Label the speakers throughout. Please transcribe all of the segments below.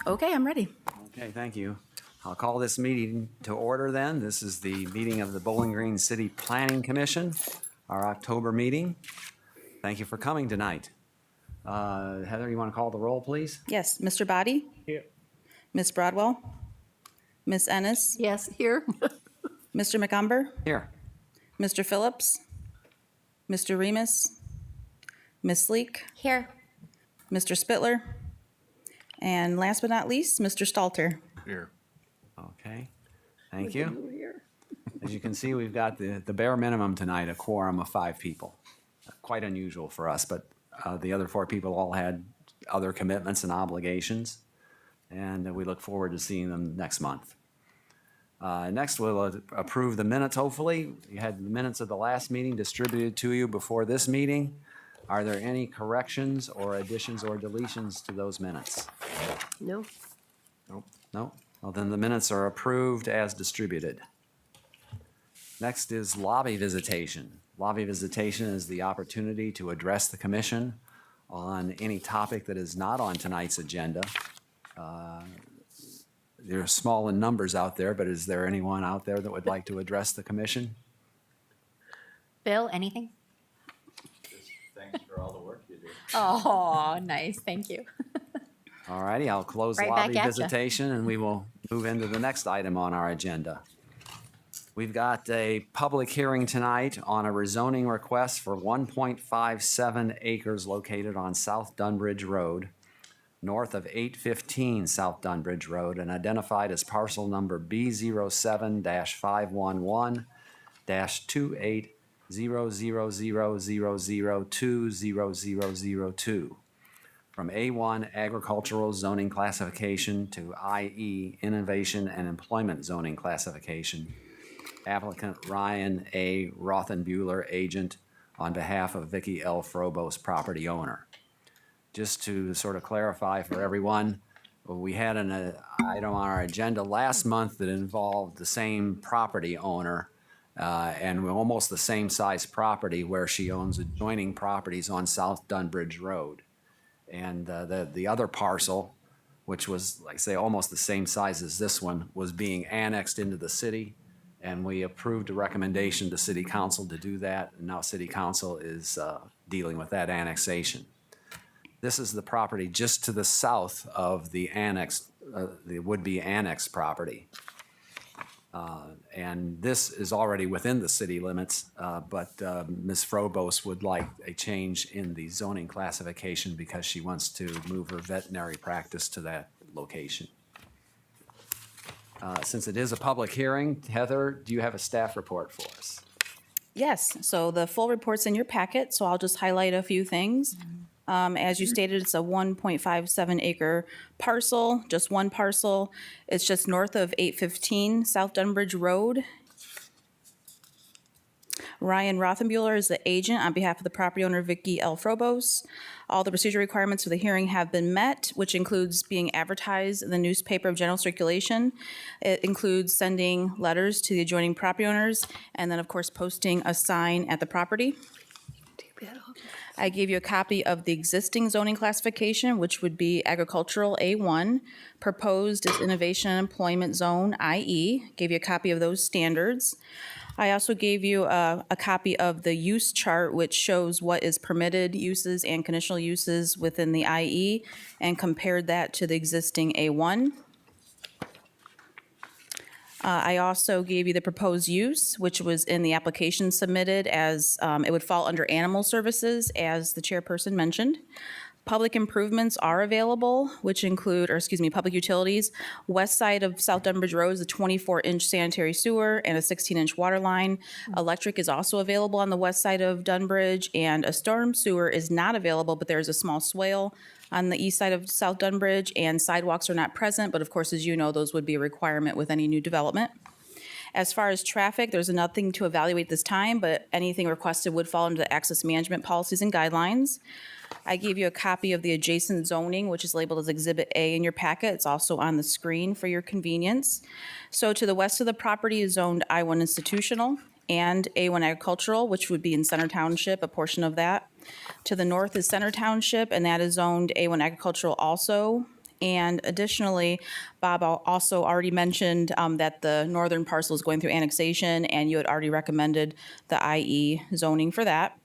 Speaker 1: Okay, I'm ready.
Speaker 2: Okay, thank you. I'll call this meeting to order then. This is the meeting of the Bowling Green City Planning Commission, our October meeting. Thank you for coming tonight. Heather, you want to call the roll, please?
Speaker 1: Yes, Mr. Body?
Speaker 3: Here.
Speaker 1: Ms. Broadwell? Ms. Ennis?
Speaker 4: Yes, here.
Speaker 1: Mr. McCumber?
Speaker 2: Here.
Speaker 1: Mr. Phillips? Mr. Remus? Ms. Sleek?
Speaker 4: Here.
Speaker 1: Mr. Spittler? And last but not least, Mr. Stalter.
Speaker 3: Here.
Speaker 2: Okay, thank you. As you can see, we've got the bare minimum tonight, a quorum of 5 people. Quite unusual for us, but the other 4 people all had other commitments and obligations, and we look forward to seeing them next month. Next, we'll approve the minutes, hopefully. You had the minutes of the last meeting distributed to you before this meeting. Are there any corrections or additions or deletions to those minutes?
Speaker 4: No.
Speaker 2: No? Well, then the minutes are approved as distributed. Next is lobby visitation. Lobby visitation is the opportunity to address the commission on any topic that is not on tonight's agenda. They're small in numbers out there, but is there anyone out there that would like to address the commission?
Speaker 4: Bill, anything?
Speaker 3: Thanks for all the work you do.
Speaker 4: Oh, nice. Thank you.
Speaker 2: All righty, I'll close
Speaker 4: Right
Speaker 2: lobby
Speaker 4: back at ya.
Speaker 2: visitation and we will move into the next item on our agenda. We've got a public hearing tonight on a rezoning request for 1.57 acres located on South Dunbridge Road, north of 815 South Dunbridge Road, and identified as parcel number B07-511-28000000200002 from A1 agricultural zoning classification to IE innovation and employment zoning classification. Applicant Ryan A. Rothenbuehler, agent, on behalf of Vicky L. Frobos, property owner. Just to sort of clarify for everyone, we had an item on our agenda last month that involved the same property owner and almost the same size property where she owns adjoining properties on South Dunbridge Road. And the other parcel, which was, like I say, almost the same size as this one, was being annexed into the city. And we approved a recommendation to City Council to do that. And now City Council is dealing with that annexation. This is the property just to the south of the the would-be annexed property. And this is already within the city limits, but Ms. Frobos would like a change in the zoning classification because she wants to move her veterinary practice to that location. Since it is a public hearing, Heather, do you have a staff report for us?
Speaker 1: Yes, so the full report's in your packet, so I'll just highlight a few things. As you stated, it's a 1.57 acre parcel, just one parcel. It's just north of 815 South Dunbridge Road. Ryan Rothenbuehler is the agent on behalf of the property owner Vicky L. Frobos. All the procedure requirements for the hearing have been met, which includes being advertised in the newspaper of general circulation. It includes sending letters to the adjoining property owners, and then, of course, posting a sign at the property. I gave you a copy of the existing zoning classification, which would be agricultural A1, proposed as innovation and employment zone IE. Gave you a copy of those standards. I also gave you a copy of the use chart, which shows what is permitted uses and conditional uses within the IE, and compared that to the existing A1. I also gave you the proposed use, which was in the application submitted as it would fall under animal services, as the chairperson mentioned. Public improvements are available, which include, public utilities. West side of South Dunbridge Road is a 24-inch sanitary sewer and a 16-inch water line. Electric is also available on the west side of Dunbridge, and a storm sewer is not available, but there is a small swale on the east side of South Dunbridge, and sidewalks are not present, but of course, as you know, those would be a requirement with any new development. As far as traffic, there's nothing to evaluate this time, but anything requested would fall under the access management policies and guidelines. I gave you a copy of the adjacent zoning, which is labeled as Exhibit A in your packet. It's also on the screen for your convenience. So to the west of the property is zoned I-1 institutional and A1 agricultural, which would be in Center Township, a portion of that. To the north is Center Township, and that is zoned A1 agricultural also, And additionally, Bob also already mentioned that the northern parcel is going through annexation, and you had already recommended the IE zoning for that.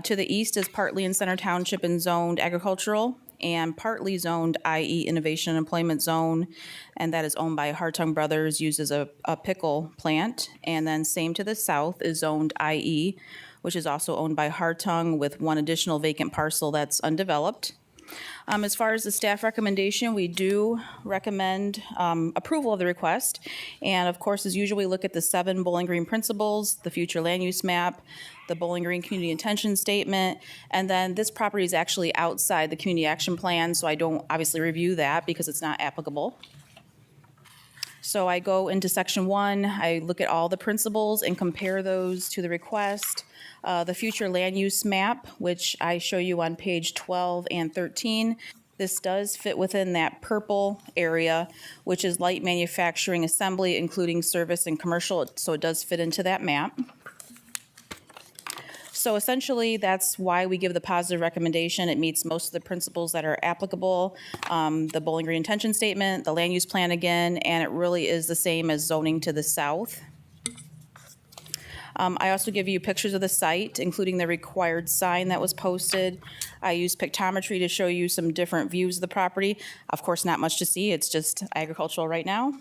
Speaker 1: To the east is partly in Center Township and zoned agricultural, and partly zoned IE Innovation and Employment Zone, and that is owned by Hartung Brothers, used as a pickle plant. And then same to the south is zoned IE, which is also owned by Hartung, with one additional vacant parcel that's undeveloped. As far as the staff recommendation, we do recommend approval of the request. And of course, as usual, we look at the 7 Bowling Green principles, the future land use map, the Bowling Green community intention statement, and then this property is actually outside the community action plan, so I don't obviously review that because it's not applicable. So I go into section 1, I look at all the principles and compare those to the request. The future land use map, which I show you on page 12 and 13. This does fit within that purple area, which is light manufacturing assembly, including service and commercial, so it does fit into that map. So essentially, that's why we give the positive recommendation. It meets most of the principles that are applicable. The Bowling Green intention statement, the land use plan again, and it really is the same as zoning to the south. I also give you pictures of the site, including the required sign that was posted. I use pictometry to show you some different views of the property. Of course, not much to see, it's just agricultural right now.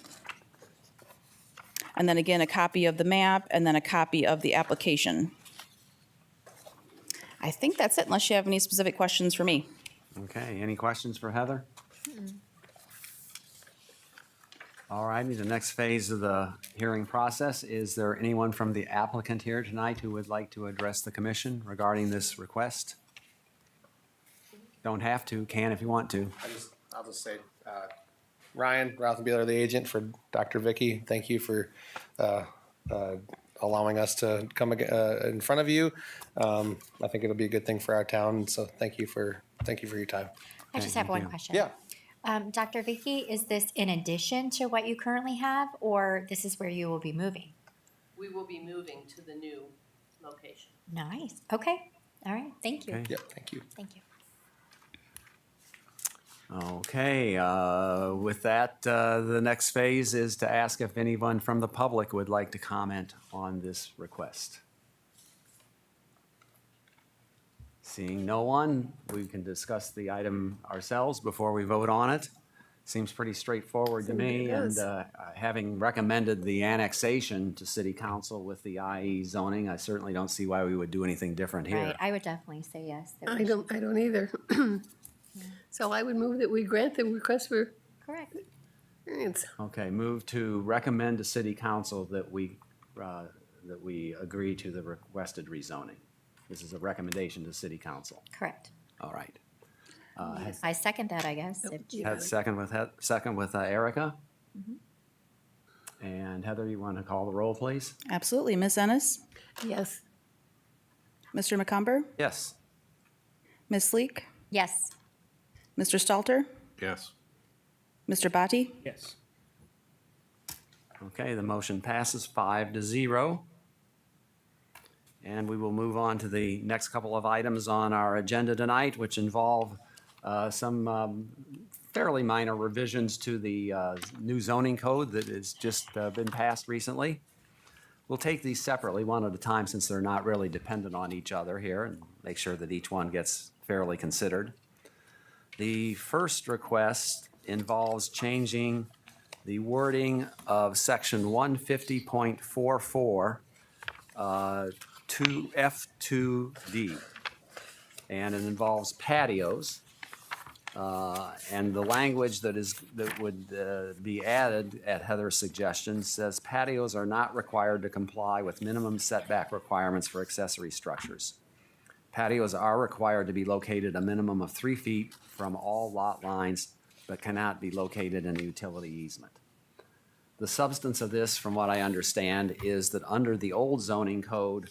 Speaker 1: And then again, a copy of the map, and then a copy of the application. I think that's it, unless you have any specific questions for me.
Speaker 2: Okay, any questions for Heather? All righty, the next phase of the hearing process, is there anyone from the applicant here tonight who would like to address the commission regarding this request? Don't have to, can if you want to.
Speaker 5: I'll just say, Ryan Rothenbuehler, the agent for Dr. Vicky, thank you for allowing us to come in front of you. I think it'll be a good thing for our town, so thank you for your time.
Speaker 4: I just
Speaker 2: Okay,
Speaker 4: have
Speaker 2: thank
Speaker 4: one
Speaker 2: you.
Speaker 4: question.
Speaker 5: Yeah.
Speaker 4: Dr. Vicky, is this in addition to what you currently have, or this is where you will be moving?
Speaker 6: We will be moving to the new location.
Speaker 4: Nice. Okay. All right. Thank you.
Speaker 2: Okay.
Speaker 5: Yep, thank you.
Speaker 4: Thank you.
Speaker 2: Okay, with that, the next phase is to ask if anyone from the public would like to comment on this request. Seeing no one, we can discuss the item ourselves before we vote on it. Seems pretty straightforward to me, and having recommended the annexation to city council with the IE zoning, I certainly don't see why we would do anything different here.
Speaker 4: Right. I would definitely say yes. that we
Speaker 7: I don't either. So I would move that we grant the request for
Speaker 4: should- Correct.
Speaker 7: variance.
Speaker 2: Okay, move to recommend to city council that we agree to the requested rezoning. This is a recommendation to city council.
Speaker 4: Correct.
Speaker 2: All right.
Speaker 4: I second that, I guess. if-
Speaker 7: You
Speaker 2: Had
Speaker 7: got it.
Speaker 2: second with Erica. And Heather, you want to call the roll, please?
Speaker 1: Absolutely. Ms. Ennis?
Speaker 7: Yes,
Speaker 1: Mr. McCumber?
Speaker 2: Yes.
Speaker 1: Ms. Sleek?
Speaker 4: Yes.
Speaker 1: Mr. Stalter?
Speaker 3: Yes.
Speaker 1: Mr. Bati?
Speaker 3: Yes.
Speaker 2: Okay, the motion passes 5-0. And we will move on to the next couple of items on our agenda tonight, which involve some fairly minor revisions to the new zoning code that has just been passed recently. We'll take these separately, one at a time, since they're not really dependent on each other here, and make sure that each one gets fairly considered. The first request involves changing the wording of section 150.44 to F2D. And it involves patios. And the language that would be added at Heather's suggestion says patios are not required to comply with minimum setback requirements for accessory structures. Patios are required to be located a minimum of 3 feet from all lot lines, but cannot be located in a utility easement. The substance of this, from what I understand, is that under the old zoning code,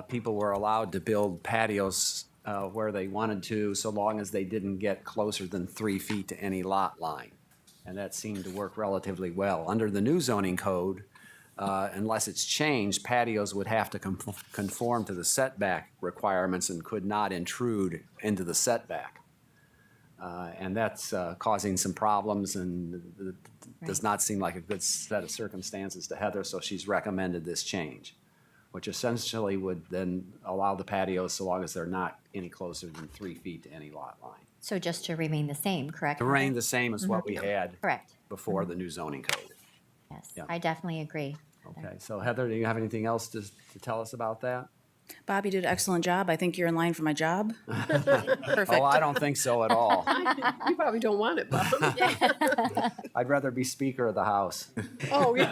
Speaker 2: people were allowed to build patios where they wanted to, so long as they didn't get closer than 3 feet to any lot line. And that seemed to work relatively well. Under the new zoning code, unless it's changed, patios would have to conform to the setback requirements and could not intrude into the setback. And that's causing some problems and does not seem like a good set of circumstances to Heather, so she's recommended this change, which essentially would then allow the patios so long as they're not any closer than 3 feet to any lot line.
Speaker 4: So just to remain the same, correct?
Speaker 2: To remain the same as what we had
Speaker 4: Correct.
Speaker 2: before the new zoning code.
Speaker 4: Yes,
Speaker 2: Yeah.
Speaker 4: I definitely agree.
Speaker 2: Okay, so Heather, do you have anything else to tell us about that?
Speaker 1: Bob, you did an excellent job. I think you're in line for my job. Perfect.
Speaker 2: Oh, I don't think so at all.
Speaker 7: You probably don't want it, Bob.
Speaker 2: I'd rather be Speaker of the House.
Speaker 7: Oh, yeah.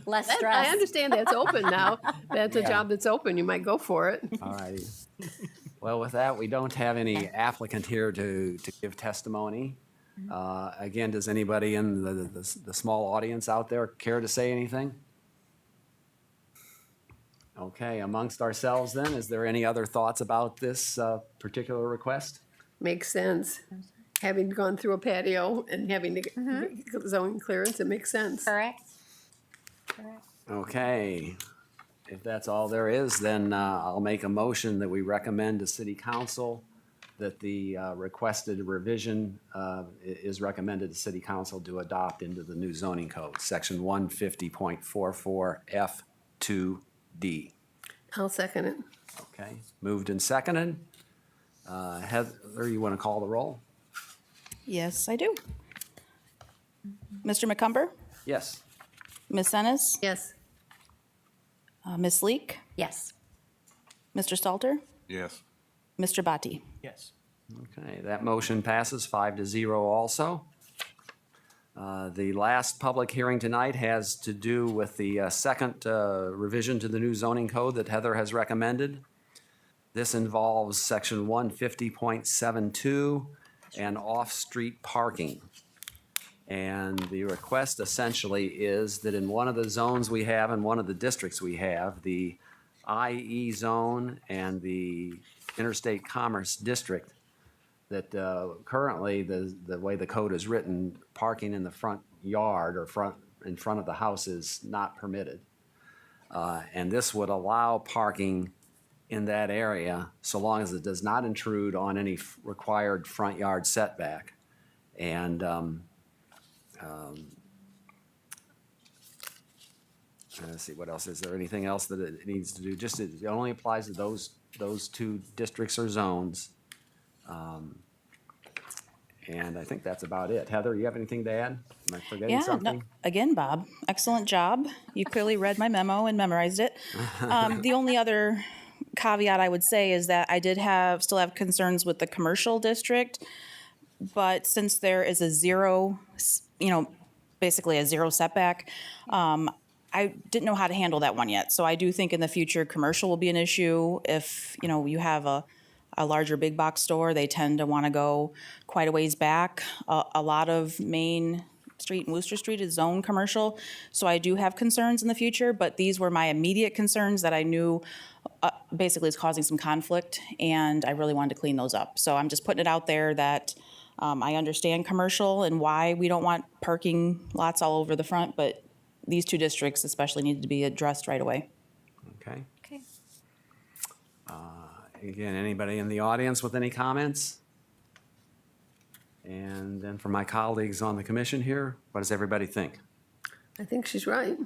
Speaker 4: Less
Speaker 7: I
Speaker 4: stress.
Speaker 7: understand that's open now. That's a
Speaker 2: Yeah.
Speaker 7: job that's open. You might go for it.
Speaker 2: All righty. Well, with that, we don't have any applicant here to give testimony. Again, does anybody in the small audience out there care to say anything? Okay, amongst ourselves then, is there any other thoughts about this particular request?
Speaker 7: Makes sense. Having gone through a patio and having to get zoning clearance, it makes sense.
Speaker 4: Correct? Correct.
Speaker 2: Okay, if that's all there is, then I'll make a motion that we recommend to City Council that the requested revision is recommended to City Council to adopt into the new zoning code, section 150.44 F2D.
Speaker 7: I'll second it.
Speaker 2: Okay, moved and seconded. Heather, you want to call the roll?
Speaker 1: Yes, I do. Mr. McCumber,
Speaker 2: Yes.
Speaker 1: Ms. Ennis,
Speaker 7: Yes.
Speaker 1: Ms. Leek,
Speaker 4: Yes.
Speaker 1: Mr. Stalter,
Speaker 3: Yes.
Speaker 1: Mr. Batti.
Speaker 8: Yes.
Speaker 2: Okay, that motion passes 5-0 also. The last public hearing tonight has to do with the second revision to the new zoning code that Heather has recommended. This involves section 150.72 and off-street parking. And the request essentially is that in one of the zones we have, in one of the districts we have, the IE zone and the Interstate Commerce District, that currently the way the code is written, parking in the front yard or in front of the house is not permitted. And this would allow parking in that area so long as it does not intrude on any required front yard setback. And let's see, what else? Is there anything else that it needs to do? Just, it only applies to those two districts or zones. And I think that's about it. Heather, you have anything to add? Am I forgetting
Speaker 1: Yeah,
Speaker 2: something?
Speaker 1: no, again, Bob, excellent job. You clearly read my memo and memorized it. The only other caveat I would say is that I still have concerns with the commercial district, but since there is a zero, basically a zero setback, I didn't know how to handle that one yet. So I do think in the future, commercial will be an issue. If, you have a larger big box store, they tend to want to go quite a ways back. A lot of Main Street and Worcester Street is zone commercial. So I do have concerns in the future, but these were my immediate concerns that I knew basically is causing some conflict, and I really wanted to clean those up. So I'm just putting it out there that I understand commercial and why we don't want parking lots all over the front, but these two districts especially needed to be addressed right away.
Speaker 2: Okay.
Speaker 4: Okay.
Speaker 2: Again, anybody in the audience with any comments? And then for my colleagues on the commission here, what does everybody think?
Speaker 7: I think she's right.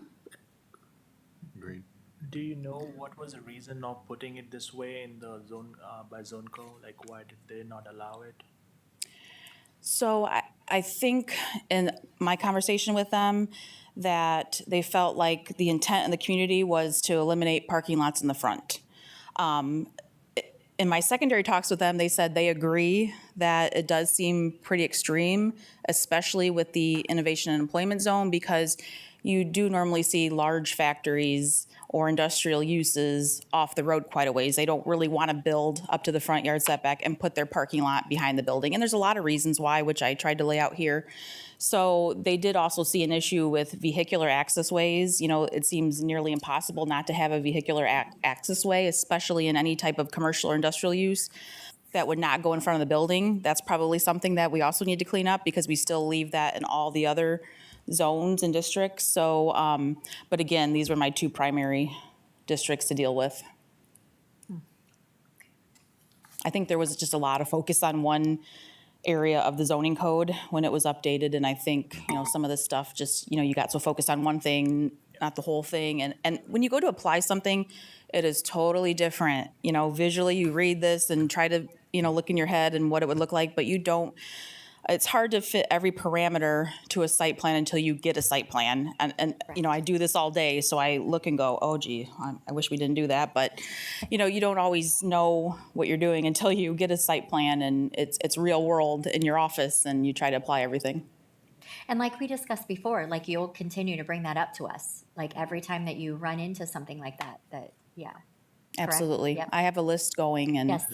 Speaker 3: Agreed.
Speaker 8: Do you know what was the reason of putting it this way in the zone, by zone code? Like, why did they not allow it?
Speaker 1: So I think in my conversation with them that they felt like the intent of the community was to eliminate parking lots in the front. In my secondary talks with them, they said they agree that it does seem pretty extreme, especially with the innovation and employment zone, because you do normally see large factories or industrial uses off the road quite a ways. They don't really want to build up to the front yard setback and put their parking lot behind the building. And there's a lot of reasons why, which I tried to lay out here. So they did also see an issue with vehicular access ways. It seems nearly impossible not to have a vehicular access way, especially in any type of commercial or industrial use that would not go in front of the building. That's probably something that we also need to clean up because we still leave that in all the other zones and districts. So, but again, these were my two primary districts to deal with. I think there was just a lot of focus on one area of the zoning code when it was updated, and I think, some of this stuff just, you got so focused on one thing, not the whole thing, and when you go to apply something, it is totally different. Visually, you read this and try to, look in your head and what it would look like, but you don't, it's hard to fit every parameter to a site plan until you get a site plan. And I do this all day, so I look and go, oh gee, I wish we didn't do that. But, you don't always know what you're doing until you get a site plan and it's real world in your office and you try to apply everything.
Speaker 4: And like we discussed before, like you'll continue to bring that up to us, like every time that you run into something like that, yeah. Correct?
Speaker 1: Absolutely.
Speaker 4: Yep.
Speaker 1: I have a list going and
Speaker 4: Yes,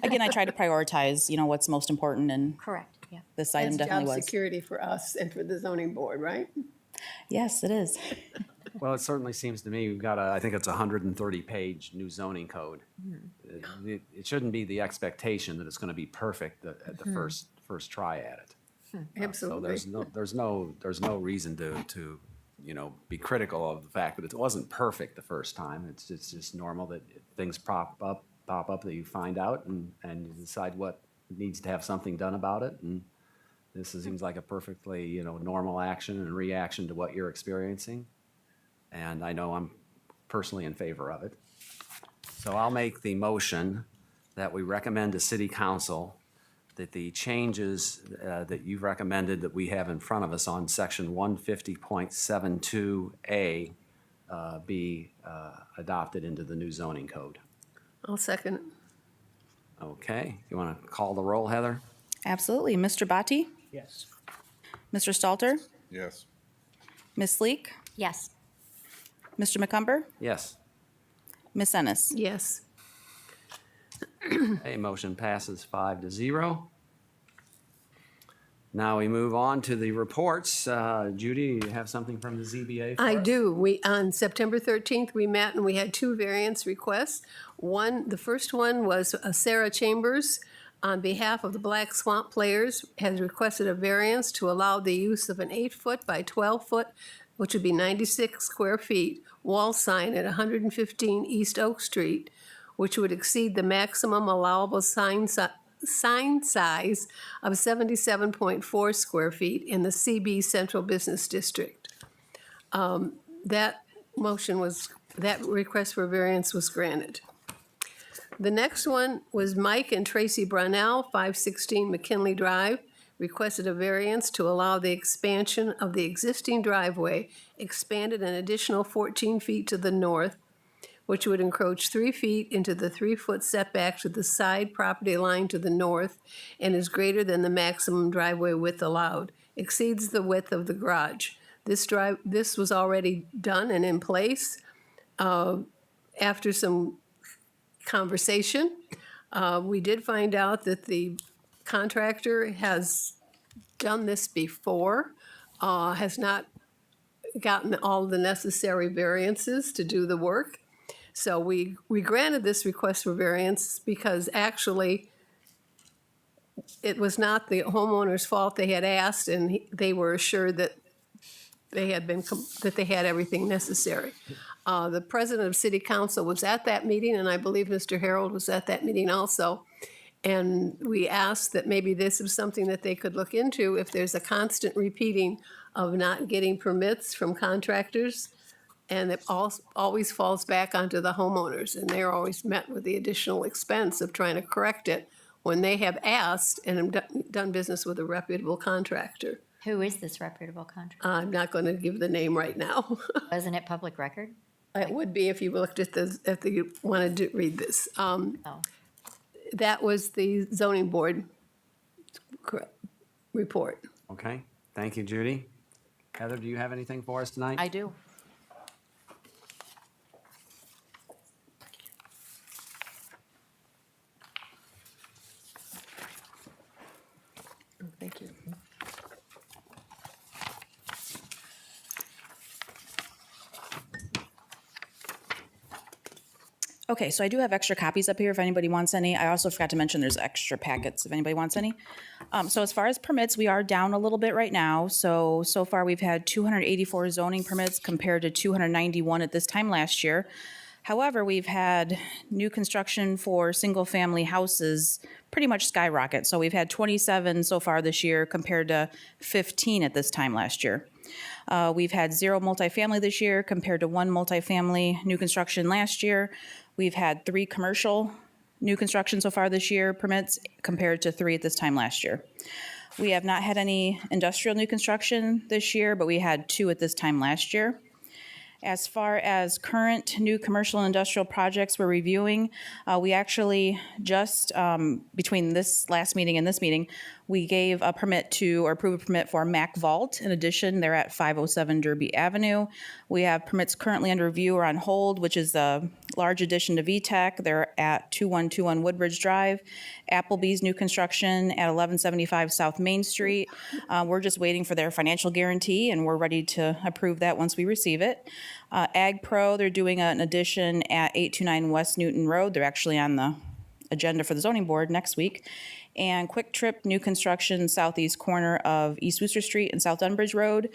Speaker 1: again, I try to prioritize, what's most important, and
Speaker 4: correct, yeah.
Speaker 1: this item
Speaker 7: That's
Speaker 1: definitely
Speaker 7: job
Speaker 1: was.
Speaker 7: security for us and for the zoning board, right?
Speaker 1: Yes, it is.
Speaker 2: Well, it certainly seems to me we've got I think it's a 130-page new zoning code. It shouldn't be the expectation that it's going to be perfect at the first try at it. So
Speaker 7: Absolutely.
Speaker 2: there's no reason to be critical of the fact that it wasn't perfect the first time. It's just normal that things pop up that you find out and you decide what needs to have something done about it. And this seems like a perfectly, normal action and reaction to what you're experiencing. And I know I'm personally in favor of it. So I'll make the motion that we recommend to City Council that the changes that you've recommended that we have in front of us on section 150.72A be adopted into the new zoning code.
Speaker 7: I'll second it.
Speaker 2: Okay, you want to call the roll, Heather?
Speaker 1: Absolutely. Mr. Batti?
Speaker 8: Yes.
Speaker 1: Mr. Stalter?
Speaker 3: Yes.
Speaker 1: Ms. Leek?
Speaker 4: Yes,
Speaker 1: Mr. McCumber?
Speaker 2: Yes.
Speaker 1: Ms. Ennis?
Speaker 7: Yes.
Speaker 2: Okay, motion passes 5-0. Now we move on to the reports. Judy, you have something from the ZBA for
Speaker 7: I
Speaker 2: us?
Speaker 7: do. On September 13th, we met and we had 2 variance requests. The first one was Sarah Chambers, on behalf of the Black Swamp Players, has requested a variance to allow the use of an 8-foot by 12-foot, which would be 96 square feet, wall sign at 115 East Oak Street, which would exceed the maximum allowable sign size of 77.4 square feet in the CB Central Business District. That request for variance was granted. The next one was Mike and Tracy Brunell, 516 McKinley Drive, requested a variance to allow the expansion of the existing driveway, expanded an additional 14 feet to the north, which would encroach 3 feet into the 3-foot setback to the side property line to the north and is greater than the maximum driveway width allowed, exceeds the width of the garage. This was already done and in place. After some conversation, we did find out that the contractor has done this before, has not gotten all the necessary variances to do the work. So we granted this request for variance because actually it was not the homeowner's fault. They had asked and they were assured that they had everything necessary. The president of city council was at that meeting, and I believe Mr. Harold was at that meeting also. And we asked that maybe this is something that they could look into if there's a constant repeating of not getting permits from contractors. And it always falls back onto the homeowners, and they're always met with the additional expense of trying to correct it when they have asked and have done business with a reputable contractor.
Speaker 4: who is this reputable contractor?
Speaker 7: I'm not going to give the name right now.
Speaker 4: Wasn't it public record?
Speaker 7: It would be if you looked at if you wanted to read this.
Speaker 4: Oh,
Speaker 7: That was the zoning board report.
Speaker 2: Okay, thank you, Judy. Heather, do you have anything for us tonight?
Speaker 1: I do.
Speaker 7: Thank you.
Speaker 1: Okay, so I do have extra copies up here if anybody wants any. I also forgot to mention there's extra packets if anybody wants any. So as far as permits, we are down a little bit right now. So far we've had 284 zoning permits compared to 291 at this time last year. However, we've had new construction for single-family houses pretty much skyrocket. So we've had 27 so far this year compared to 15 at this time last year. We've had 0 multifamily this year compared to 1 multifamily new construction last year. We've had 3 commercial new construction so far this year permits compared to 3 at this time last year. We have not had any industrial new construction this year, but we had 2 at this time last year. As far as current new commercial and industrial projects we're reviewing, we actually just, between this last meeting and this meeting, we gave a permit to, or approved a permit for Mac Vault. In addition, they're at 507 Derby Avenue. We have permits currently under review or on hold, which is a large addition to VTech. They're at 2121 Woodbridge Drive. Applebee's new construction at 1175 South Main Street. We're just waiting for their financial guarantee, and we're ready to approve that once we receive it. Ag Pro, they're doing an addition at 829 West Newton Road. They're actually on the agenda for the zoning board next week. And Quick Trip, new construction southeast corner of East Worcester Street and South Dunbridge Road.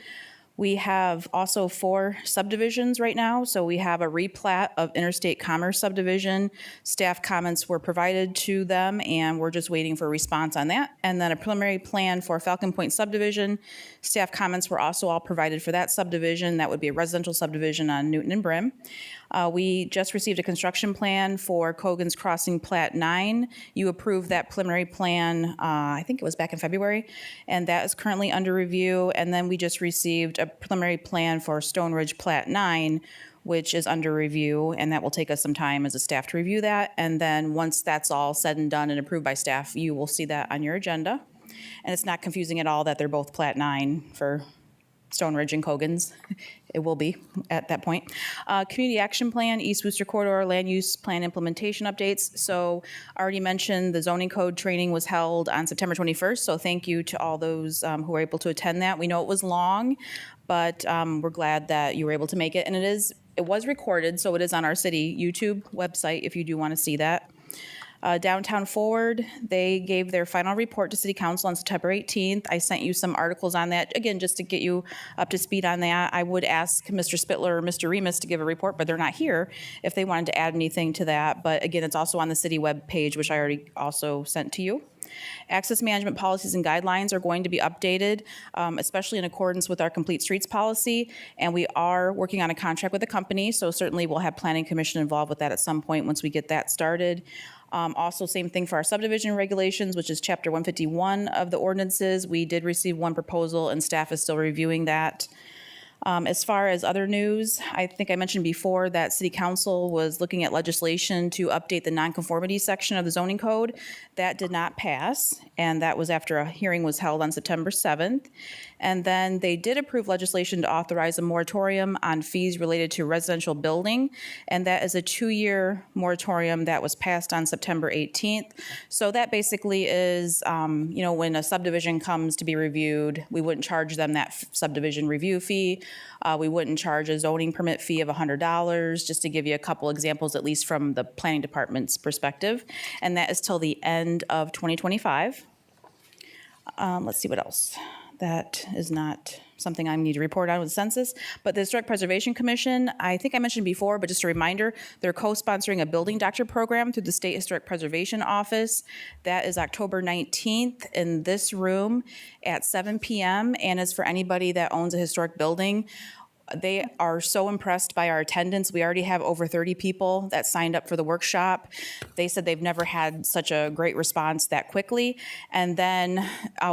Speaker 1: We have also 4 subdivisions right now. So we have a replat of Interstate Commerce subdivision. Staff comments were provided to them, and we're just waiting for a response on that. And then a preliminary plan for Falcon Point subdivision. Staff comments were also all provided for that subdivision. That would be a residential subdivision on Newton and Brim. We just received a construction plan for Cogan's Crossing Plat 9. You approved that preliminary plan, I think it was back in February, and that is currently under review. And then we just received a preliminary plan for Stone Ridge Plat 9, which is under review, and that will take us some time as a staff to review that. And then once that's all said and done and approved by staff, you will see that on your agenda. And it's not confusing at all that they're both Plat 9 for Stone Ridge and Cogan's. It will be at that point. Community Action Plan, East Worcester Corridor Land Use Plan Implementation Updates. So I already mentioned the zoning code training was held on September 21st. So thank you to all those who were able to attend that. We know it was long, but we're glad that you were able to make it. And it was recorded, so it is on our city YouTube website if you do want to see that. Downtown Forward, they gave their final report to City Council on September 18th. I sent you some articles on that, again, just to get you up to speed on that. I would ask Mr. Spittler or Mr. Remus to give a report, but they're not here, if they wanted to add anything to that. But again, it's also on the city webpage, which I already also sent to you. Access management policies and guidelines are going to be updated, especially in accordance with our Complete Streets policy. And we are working on a contract with the company, so certainly we'll have Planning Commission involved with that at some point once we get that started. Also, same thing for our subdivision regulations, which is Chapter 151 of the ordinances. We did receive 1 proposal, and staff is still reviewing that. As far as other news, I think I mentioned before that City Council was looking at legislation to update the nonconformity section of the zoning code. That did not pass, and that was after a hearing was held on September 7th. And then they did approve legislation to authorize a moratorium on fees related to residential building, and that is a 2-year moratorium that was passed on September 18th. So that basically is, when a subdivision comes to be reviewed, we wouldn't charge them that subdivision review fee. We wouldn't charge a zoning permit fee of $100, just to give you a couple examples, at least from the planning department's perspective. And that is till the end of 2025. Let's see what else. That is not something I need to report on with the census. But the Historic Preservation Commission, I think I mentioned before, but just a reminder, they're co-sponsoring a building doctor program through the State Historic Preservation Office. That is October 19th in this room at 7 p.m. and is for anybody that owns a historic building. They are so impressed by our attendance. We already have over 30 people that signed up for the workshop. They said they've never had such a great response that quickly. And then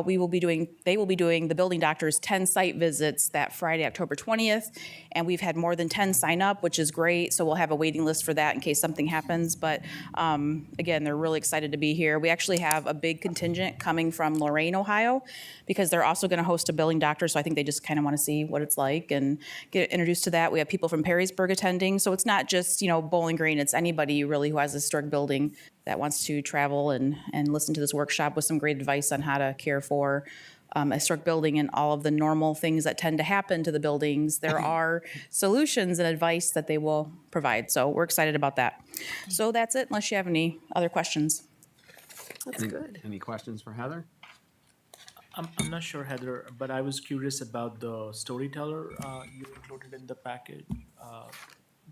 Speaker 1: they will be doing the building doctors 10 site visits that Friday, October 20th. And we've had more than 10 sign up, which is great. So we'll have a waiting list for that in case something happens. But again, they're really excited to be here. We actually have a big contingent coming from Lorain, Ohio, because they're also going to host a building doctor. So I think they just kind of want to see what it's like and get introduced to that. We have people from Perrysburg attending. So it's not just, Bowling Green. It's anybody really who has a historic building that wants to travel and listen to this workshop with some great advice on how to care for a historic building and all of the normal things that tend to happen to the buildings. There are solutions and advice that they will provide. So we're excited about that. So that's it, unless you have any other questions.
Speaker 7: That's good.
Speaker 2: Any questions for Heather?
Speaker 8: I'm not sure, Heather, but I was curious about the storyteller you included in the packet.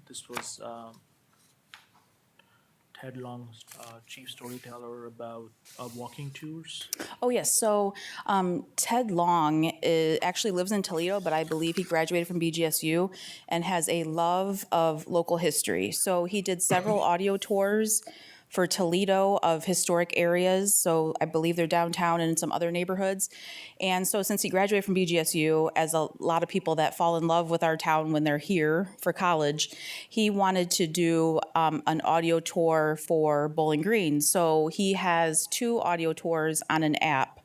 Speaker 8: This was Ted Long's chief storyteller about walking tours.
Speaker 1: Oh, yes. So Ted Long actually lives in Toledo, but I believe he graduated from BGSU and has a love of local history. So he did several audio tours for Toledo of historic areas. So I believe they're downtown and in some other neighborhoods. And so since he graduated from BGSU, as a lot of people that fall in love with our town when they're here for college, he wanted to do an audio tour for Bowling Green. So he has 2 audio tours on an app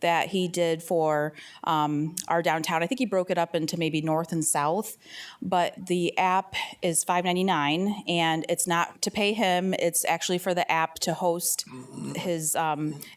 Speaker 1: that he did for our downtown. I think he broke it up into maybe north and south, but the app is $5.99, and it's not to pay him. It's actually for the app to host his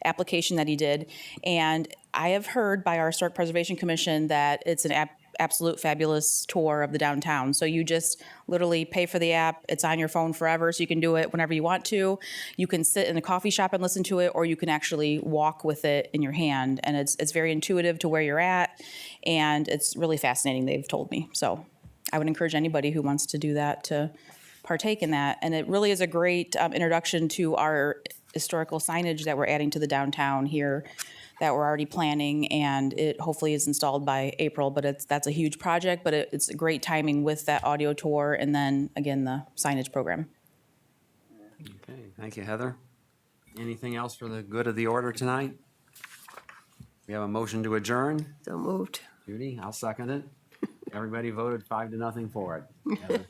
Speaker 1: application that he did. And I have heard by our Historic Preservation Commission that it's an absolute fabulous tour of the downtown. So you just literally pay for the app. It's on your phone forever, so you can do it whenever you want to. You can sit in a coffee shop and listen to it, or you can actually walk with it in your hand. And it's very intuitive to where you're at, and it's really fascinating, they've told me. So I would encourage anybody who wants to do that to partake in that. And it really is a great introduction to our historical signage that we're adding to the downtown here that we're already planning, and it hopefully is installed by April, but that's a huge project, but it's great timing with that audio tour and then, again, the signage program.
Speaker 2: Okay, thank you, Heather. Anything else for the good of the order tonight? We have a motion to adjourn.
Speaker 7: So moved.
Speaker 2: Judy, I'll second it. Everybody voted 5-0 for it. Heather?